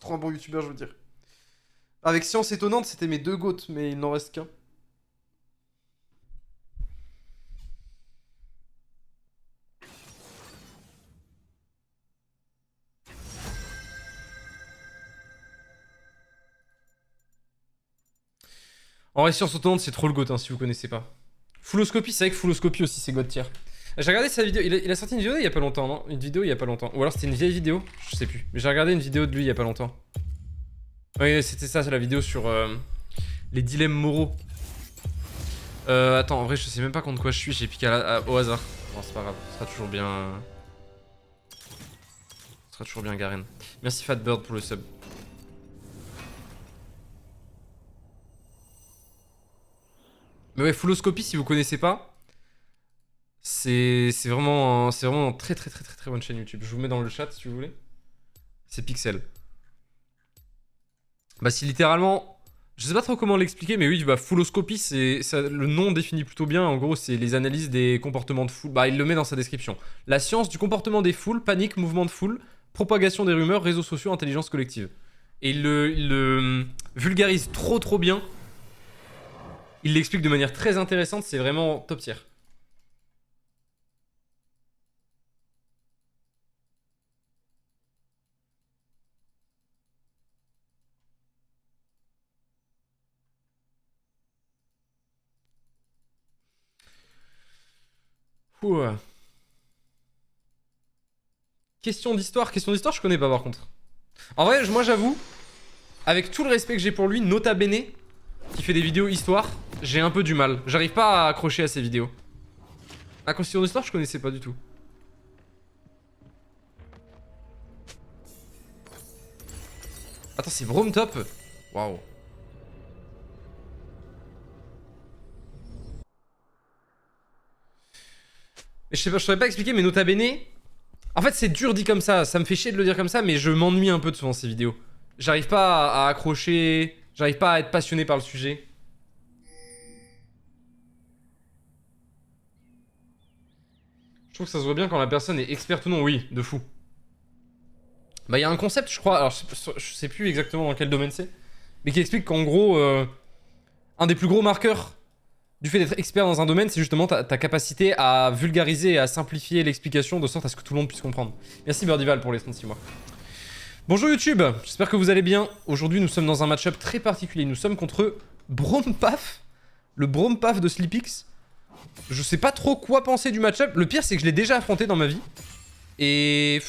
trop un bon youtubeur, je veux dire. Avec Science Étonnante, c'était mes deux goats, mais il n'en reste qu'un. En vrai, Science Étonnante, c'est trop le goat, hein, si vous connaissez pas. Fulloscopy, c'est vrai que Fulloscopy aussi, c'est god tier. J'ai regardé sa vidéo, il a sorti une vidéo il y a pas longtemps, non? Une vidéo il y a pas longtemps. Ou alors c'était une vieille vidéo, je sais plus. Mais j'ai regardé une vidéo de lui il y a pas longtemps. Oui, c'était ça, c'est la vidéo sur les dilemmes moraux. Attends, en vrai, je sais même pas contre quoi je suis, j'ai piqué au hasard. Bon, c'est pas grave, ce sera toujours bien. Ce sera toujours bien, Garen. Merci Fatbird pour le sub. Mais ouais, Fulloscopy, si vous connaissez pas, c'est vraiment une très bonne chaîne YouTube. Je vous mets dans le chat si vous voulez. C'est Pixel. Bah si littéralement, je sais pas trop comment l'expliquer, mais oui, bah Fulloscopy, le nom définit plutôt bien. En gros, c'est les analyses des comportements de foule. Bah il le met dans sa description. La science du comportement des foules, panique, mouvement de foule, propagation des rumeurs, réseaux sociaux, intelligence collective. Et il le vulgarise trop bien. Il l'explique de manière très intéressante, c'est vraiment top tier. Ouh. Question d'histoire, je connais pas par contre. En vrai, moi j'avoue, avec tout le respect que j'ai pour lui, Nota Bene, qui fait des vidéos histoire, j'ai un peu du mal. J'arrive pas à accrocher à ses vidéos. La question d'histoire, je connaissais pas du tout. Attends, c'est Brome Top. Waouh. Mais je sais pas, je saurais pas expliquer, mais Nota Bene. En fait, c'est dur dit comme ça me fait chier de le dire comme ça, mais je m'ennuie un peu de souvent ces vidéos. J'arrive pas à accrocher, j'arrive pas à être passionné par le sujet. Je trouve que ça se voit bien quand la personne est experte ou non, oui, de fou. Bah, il y a un concept, je crois, alors je sais plus exactement dans quel domaine c'est, mais qui explique qu'en gros, un des plus gros marqueurs du fait d'être expert dans un domaine, c'est justement ta capacité à vulgariser et à simplifier l'explication de sorte à ce que tout le monde puisse comprendre. Merci Birdival pour les 36 mois. Bonjour YouTube, j'espère que vous allez bien. Aujourd'hui, nous sommes dans un match-up très particulier. Nous sommes contre Brompaf, le Brompaf de Sleepix. Je sais pas trop quoi penser du match-up. Le pire, c'est que je l'ai déjà affronté dans ma vie. Et...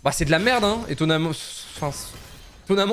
bah, c'est de la merde, hein, étonnamment. Enfin, étonnamment.